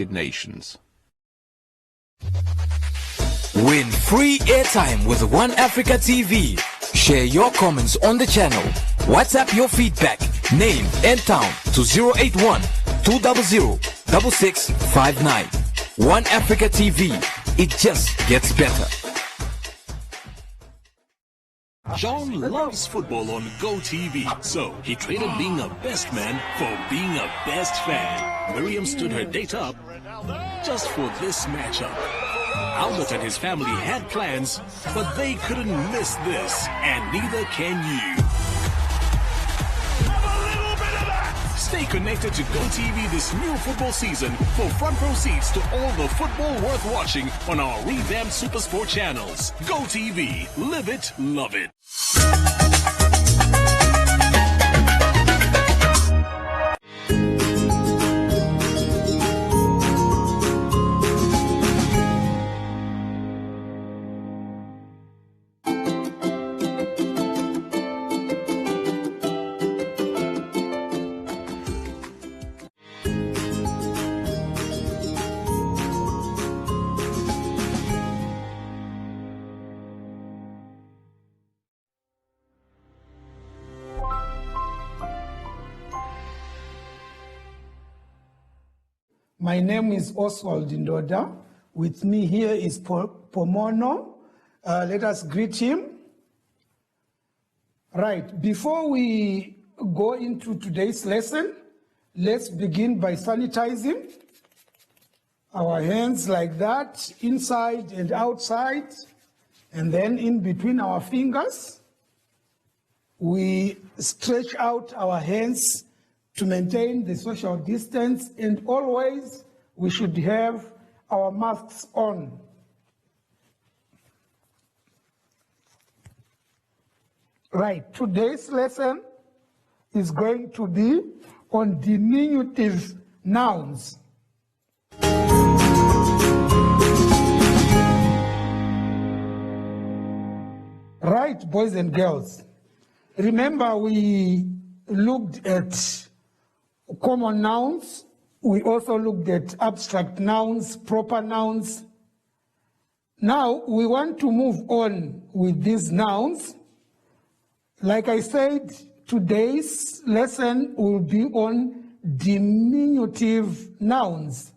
Nations. Win free airtime with One Africa TV. Share your comments on the channel. WhatsApp your feedback, name and town to 081 200 6659. One Africa TV. It just gets better. John loves football on GoTV, so he traded being a best man for being a best fan. Miriam stood her date up just for this matchup. Albert and his family had plans, but they couldn't miss this, and neither can you. Stay connected to GoTV this new football season for front row seats to all the football worth watching on our revamped SuperSport channels. GoTV, live it, love it. My name is Oswald Ndoda. With me here is Pomono. Let us greet him. Right, before we go into today's lesson, let's begin by sanitizing our hands like that, inside and outside, and then in between our fingers. We stretch out our hands to maintain the social distance, and always we should have our masks on. Right, today's lesson is going to be on diminutive nouns. Right, boys and girls. Remember, we looked at common nouns. We also looked at abstract nouns, proper nouns. Now we want to move on with these nouns. Like I said, today's lesson will be on diminutive nouns.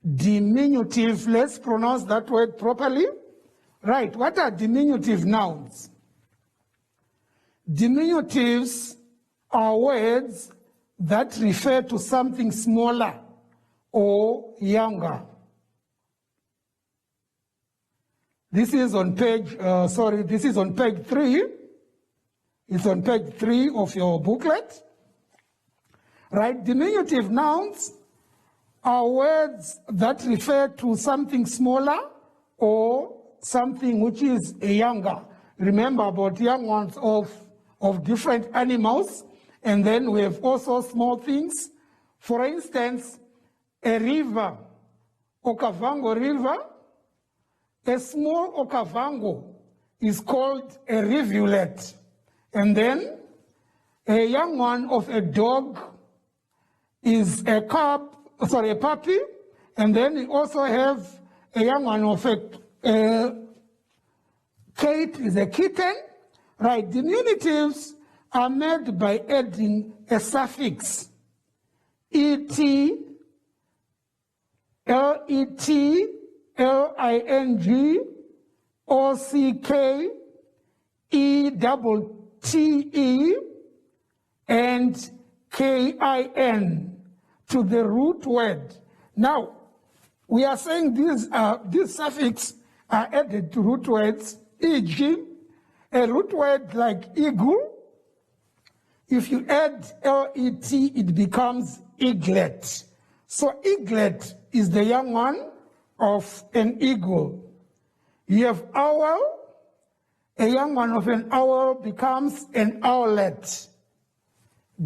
Diminutive, let's pronounce that word properly. Right, what are diminutive nouns? Diminutives are words that refer to something smaller or younger. This is on page, this is on page 3. It's on page 3 of your booklet. Right, diminutive nouns are words that refer to something smaller or something which is younger. Remember about young ones of different animals. And then we have also small things. For instance, a river, Okavango River, a small Okavango is called a rivulet. And then a young one of a dog is a puppy. And then we also have a young one of a cat is a kitten. Right, diminutives are made by adding a suffix, et, let, ling, ock, ette, and kin to the root word. Now, we are saying these suffixes are added to root words, e.g., a root word like eagle. If you add let, it becomes eaglet. So eaglet is the young one of an eagle. You have owl. A young one of an owl becomes an owlet.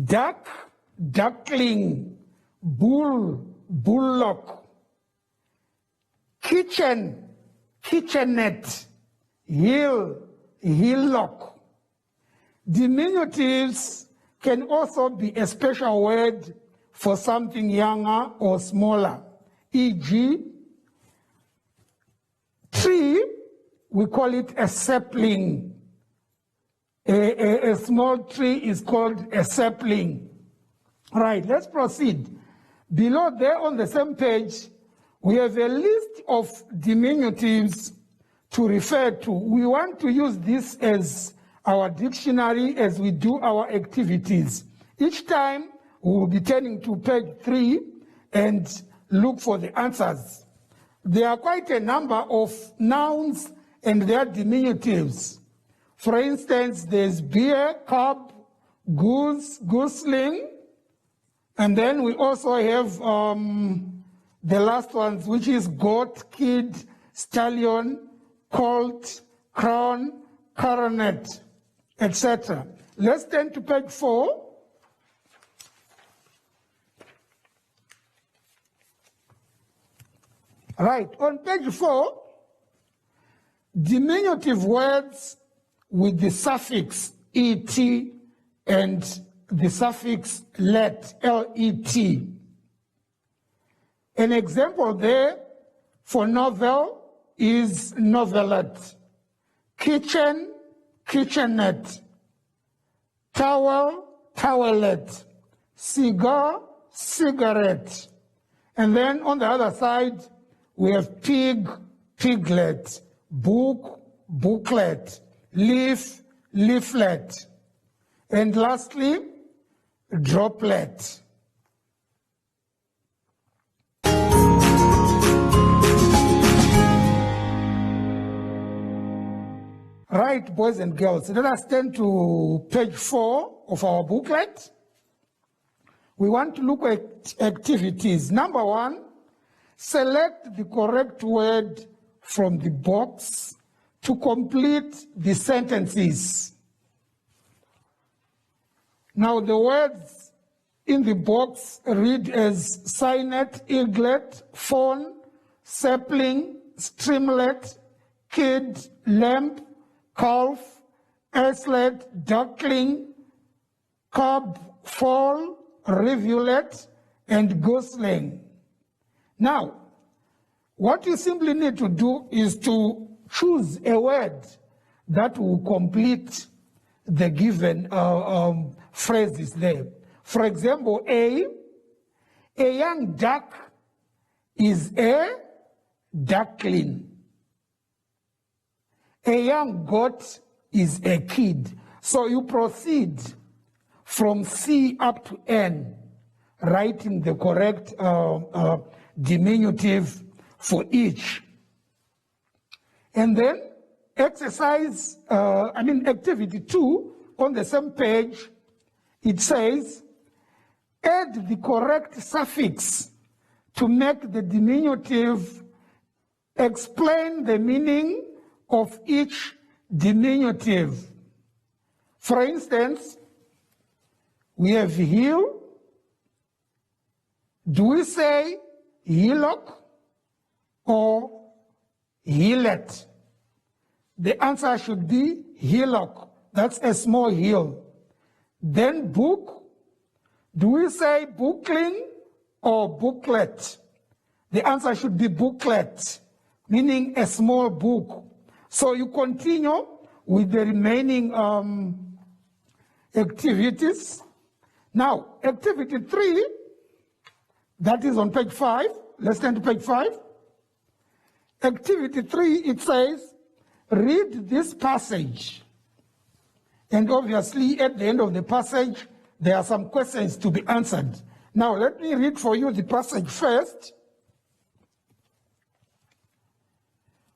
Duck, duckling. Bull, bullock. Kitchen, kitchenette. Hill, hillock. Diminutives can also be a special word for something younger or smaller. e.g., tree, we call it a sapling. A small tree is called a sapling. Right, let's proceed. Below there on the same page, we have a list of diminutives to refer to. We want to use this as our dictionary as we do our activities. Each time, we will be turning to page 3 and look for the answers. There are quite a number of nouns and their diminutives. For instance, there's beer, cub, goose, gooseling, and then we also have the last ones, which is goat, kid, stallion, colt, crown, coronet, etc. Let's turn to page 4. Right, on page 4, diminutive words with the suffix et and the suffix let, L-E-T. An example there for novel is novelette, kitchen, kitchenette, towel, towelette, cigar, cigarette. And then on the other side, we have pig, piglet, book, booklet, leaf, leaflet. And lastly, droplet. Right, boys and girls, let us turn to page 4 of our booklet. We want to look at activities. Number 1, select the correct word from the box to complete the sentences. Now the words in the box read as signet, eaglet, fawn, sapling, streamlet, kid, lamp, calf, erslet, duckling, cub, foal, rivulet, and gosling. Now, what you simply need to do is to choose a word that will complete the given phrases there. For example, a young duck is a duckling. A young goat is a kid. So you proceed from C up to N, writing the correct diminutive for each. And then activity 2 on the same page, it says, add the correct suffix to make the diminutive, explain the meaning of each diminutive. For instance, we have heel. Do we say hillock or hillet? The answer should be hillock. That's a small hill. Then book. Do we say bookling or booklet? The answer should be booklet, meaning a small book. So you continue with the remaining activities. Now, activity 3, that is on page 5. Let's turn to page 5. Activity 3, it says, read this passage. And obviously, at the end of the passage, there are some questions to be answered. Now, let me read for you the passage first.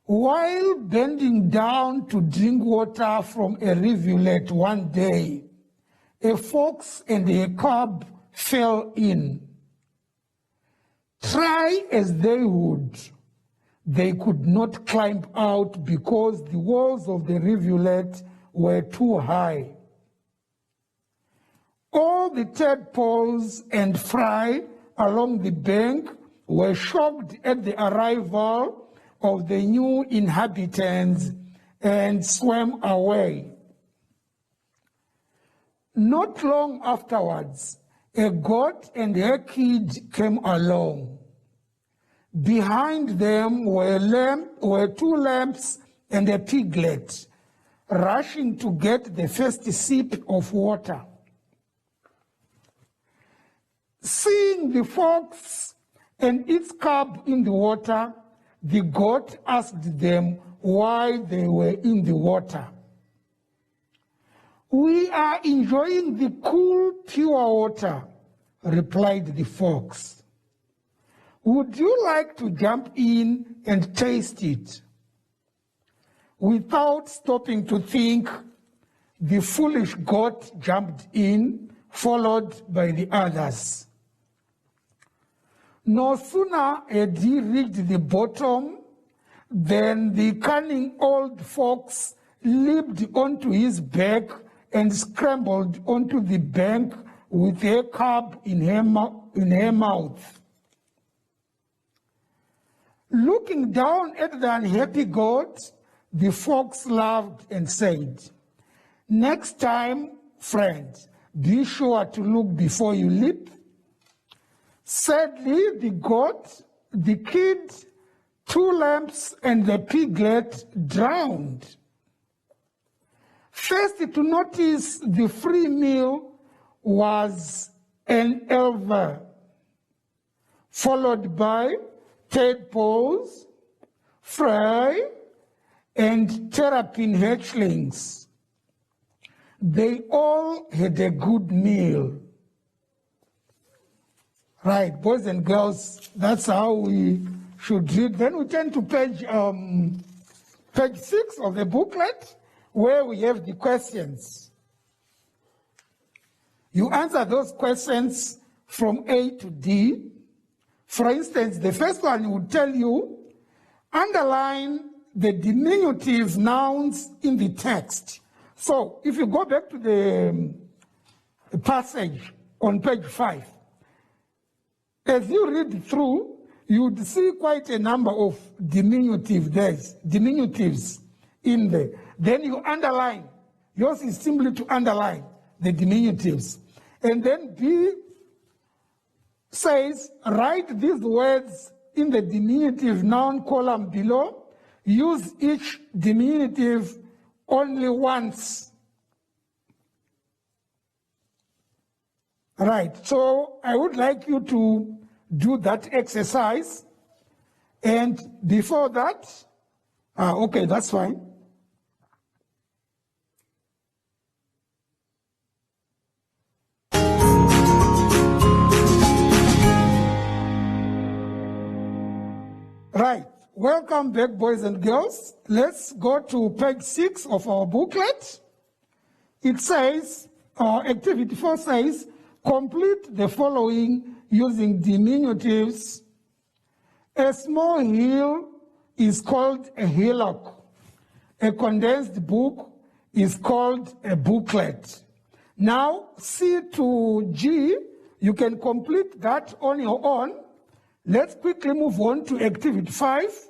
While bending down to drink water from a rivulet one day, a fox and a cub fell in. Try as they would, they could not climb out because the walls of the rivulet were too high. All the tadpoles and fry along the bank were shocked at the arrival of the new inhabitants and swam away. Not long afterwards, a goat and her kid came along. Behind them were two lambs and a piglet, rushing to get the first sip of water. Seeing the fox and its cub in the water, the goat asked them why they were in the water. "We are enjoying the cool, pure water," replied the fox. "Would you like to jump in and taste it?" Without stopping to think, the foolish goat jumped in, followed by the others. No sooner had he reached the bottom than the cunning old fox leaped onto his back and scrambled onto the bank with her cub in her mouth. Looking down at the unhappy goat, the fox laughed and said, "Next time, friend, be sure to look before you leap." Sadly, the goat, the kid, two lambs, and the piglet drowned. First to notice the free meal was an elver, followed by tadpoles, fry, and terrapin hatchlings. They all had a good meal. Right, boys and girls, that's how we should read. Then we turn to page 6 of the booklet, where we have the questions. You answer those questions from A to D. For instance, the first one would tell you, underline the diminutive nouns in the text. So if you go back to the passage on page 5, as you read through, you'd see quite a number of diminutives in there. Then you underline. Yours is simply to underline the diminutives. And then B says, write these words in the diminutive noun column below. Use each diminutive only once. Right, so I would like you to do that exercise. And before that, okay, that's fine. Right, welcome back, boys and girls. Let's go to page 6 of our booklet. It says, activity 4 says, complete the following using diminutives. A small hill is called a hillock. A condensed book is called a booklet. Now, C to G, you can complete that on your own. Let's quickly move on to activity 5,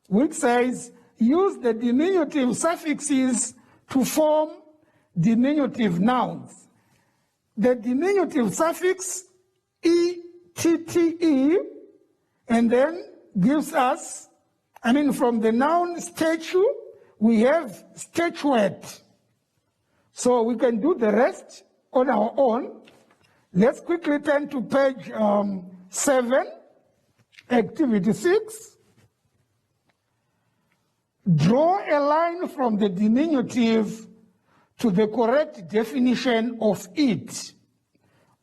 which says, use the diminutive suffixes to form diminutive nouns. The diminutive suffix E-T-T-E, and then gives us, from the noun statue, we have statuette. So we can do the rest on our own. Let's quickly turn to page 7, activity 6. Draw a line from the diminutive to the correct definition of it.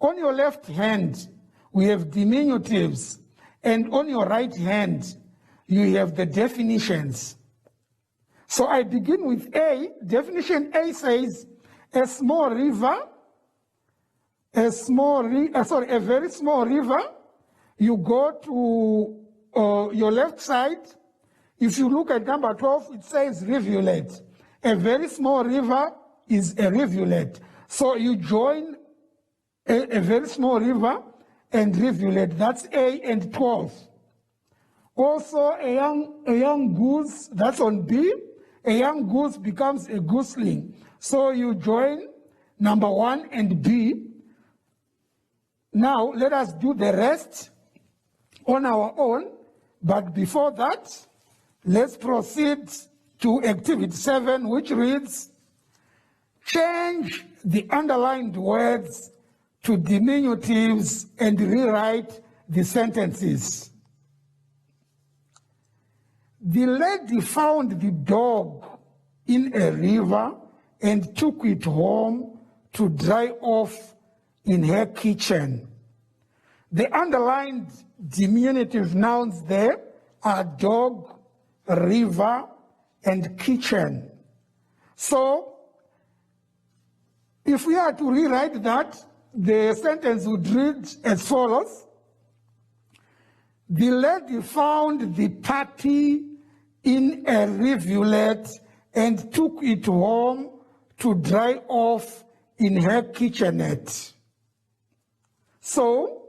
On your left hand, we have diminutives, and on your right hand, you have the definitions. So I begin with A. Definition A says, a small river, a very small river. You go to your left side. If you look at number 12, it says rivulet. A very small river is a rivulet. So you join a very small river and rivulet. That's A and 12. Also, a young goose, that's on B. A young goose becomes a gooseling. So you join number 1 and B. Now, let us do the rest on our own. But before that, let's proceed to activity 7, which reads, change the underlined words to diminutives and rewrite the sentences. The lady found the dog in a river and took it home to dry off in her kitchen. The underlined diminutive nouns there are dog, river, and kitchen. So, if we are to rewrite that, the sentence would read as follows. The lady found the puppy in a rivulet and took it home to dry off in her kitchenette. So,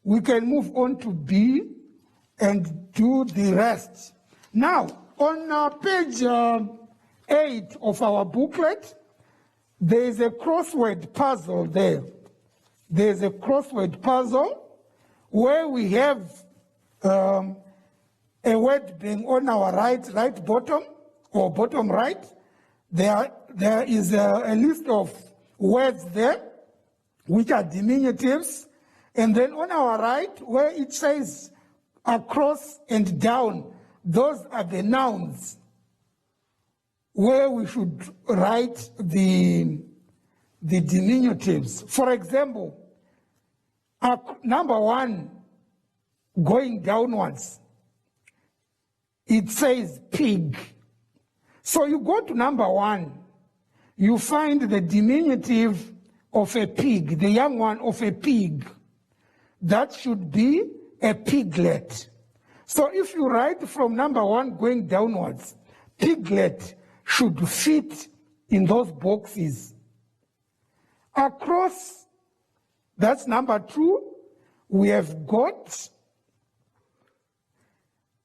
we can move on to B and do the rest. Now, on page 8 of our booklet, there is a crossword puzzle there. There is a crossword puzzle where we have a word being on our right bottom or bottom right. There is a list of words there which are diminutives. And then on our right, where it says across and down, those are the nouns where we should write the diminutives. For example, number 1, going downwards, it says pig. So you go to number 1, you find the diminutive of a pig, the young one of a pig. That should be a piglet. So if you write from number 1 going downwards, piglet should fit in those boxes. Across, that's number 2, we have goat.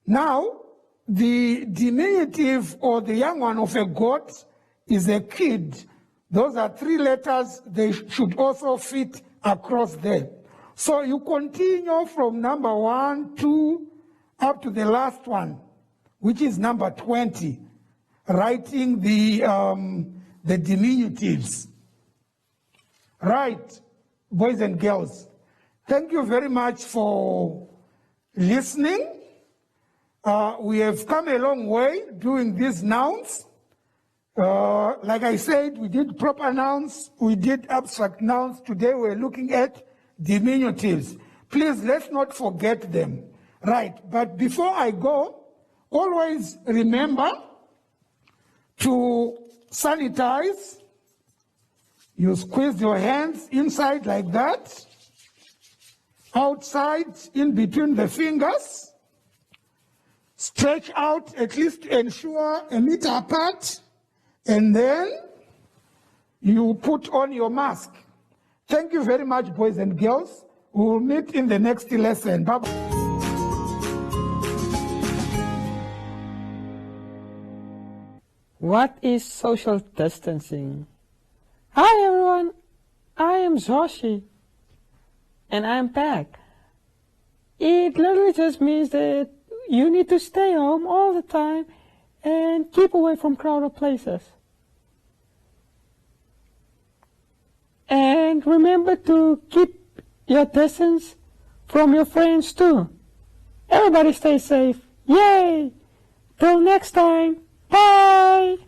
Now, the diminutive or the young one of a goat is a kid. Those are 3 letters, they should also fit across there. So you continue from number 1, 2, up to the last one, which is number 20, writing the diminutives. Right, boys and girls, thank you very much for listening. We have come a long way doing these nouns. Like I said, we did proper nouns, we did abstract nouns. Today we're looking at diminutives. Please, let's not forget them. Right, but before I go, always remember to sanitize. You squeeze your hands inside like that, outside in between the fingers, stretch out at least to ensure 1 meter apart, and then you put on your mask. Thank you very much, boys and girls. We will meet in the next lesson. Bye-bye. What is social distancing? Hi everyone, I am Zoshi, and I'm back. It literally just means that you need to stay home all the time and keep away from crowded places. And remember to keep your distance from your friends too. Everybody stay safe. Yay! Till next time. Bye!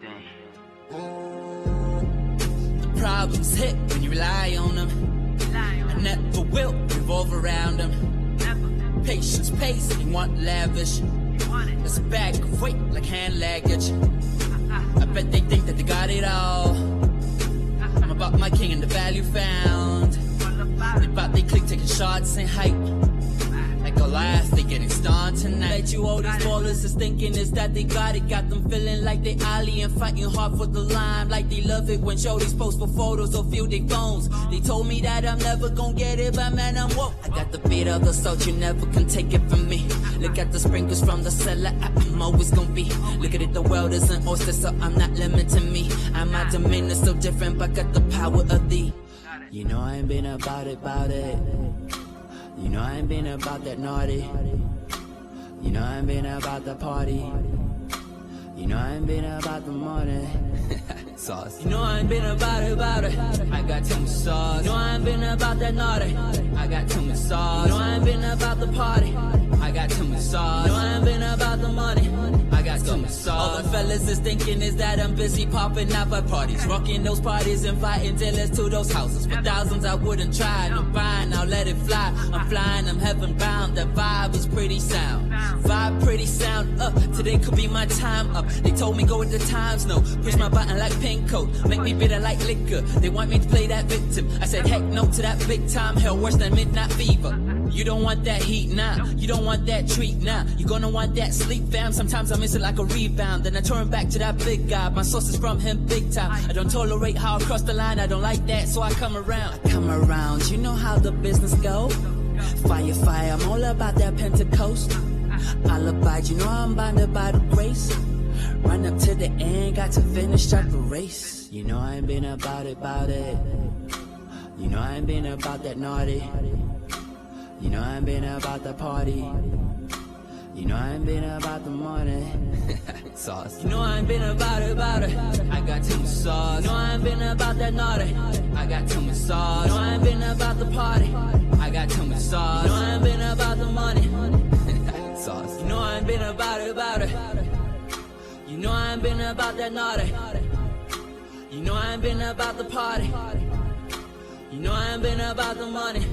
16. Problems hit when you rely on them. I never will revolve around them. Patience, pace, they want lavish. That's a bag of weight like hand luggage. I bet they think that they got it all. I'm about my king and the value found. They bout they click taking shots and hype. Like Goliath, they getting stoned tonight. Bet you all these ballers is thinking is that they got it. Got them feeling like they Ali and fighting hard for the line. Like they love it when shorties post for photos or feel their phones. They told me that I'm never gonna get it, but man, I'm woke. I got the beat of the salt, you never can take it from me. Look at the sprinkles from the cellar, I'm always gonna be. Look at it, the world is an oyster, so I'm not limiting me. I'm my demeanor so different, but got the power of thee. You know I ain't been about it. You know I ain't been about that naughty. You know I ain't been about the party. You know I ain't been about the money. Sauce. You know I ain't been about it. I got too much sauce. You know I ain't been about that naughty. I got too much sauce. You know I ain't been about the party. I got too much sauce. You know I ain't been about the money. I got too much sauce. All the fellas is thinking is that I'm busy popping out at parties, rocking those parties, inviting dealers to those houses. For thousands I wouldn't try. No fine, I'll let it fly. I'm flying, I'm heaven bound. That vibe is pretty sound. Vibe pretty sound. Today could be my time up. They told me go with the times, no. Push my button like pink coat. Make me bitter like liquor. They want me to play that victim. I said heck no to that big time hell, worse than midnight fever. You don't want that heat now. You don't want that treat now. You're gonna want that sleep, fam. Sometimes I miss it like a rebound. Then I turn back to that big guy. My source is from him big time. I don't tolerate how I cross the line. I don't like that, so I come around. I come around. You know how the business go. Fire, I'm all about that Pentecost. I'll abide. You know I'm bounded by the grace. Run up to the end, got to finish up the race. You know I ain't been about it. You know I ain't been about that naughty. You know I ain't been about the party. You know I ain't been about the money. Sauce. You know I ain't been about it. I got too much sauce. You know I ain't been about that naughty. I got too much sauce. You know I ain't been about the party. I got too much sauce. You know I ain't been about the money. Sauce. You know I ain't been about it. You know I ain't been about that naughty. You know I ain't been about the party. You know I ain't been about the money.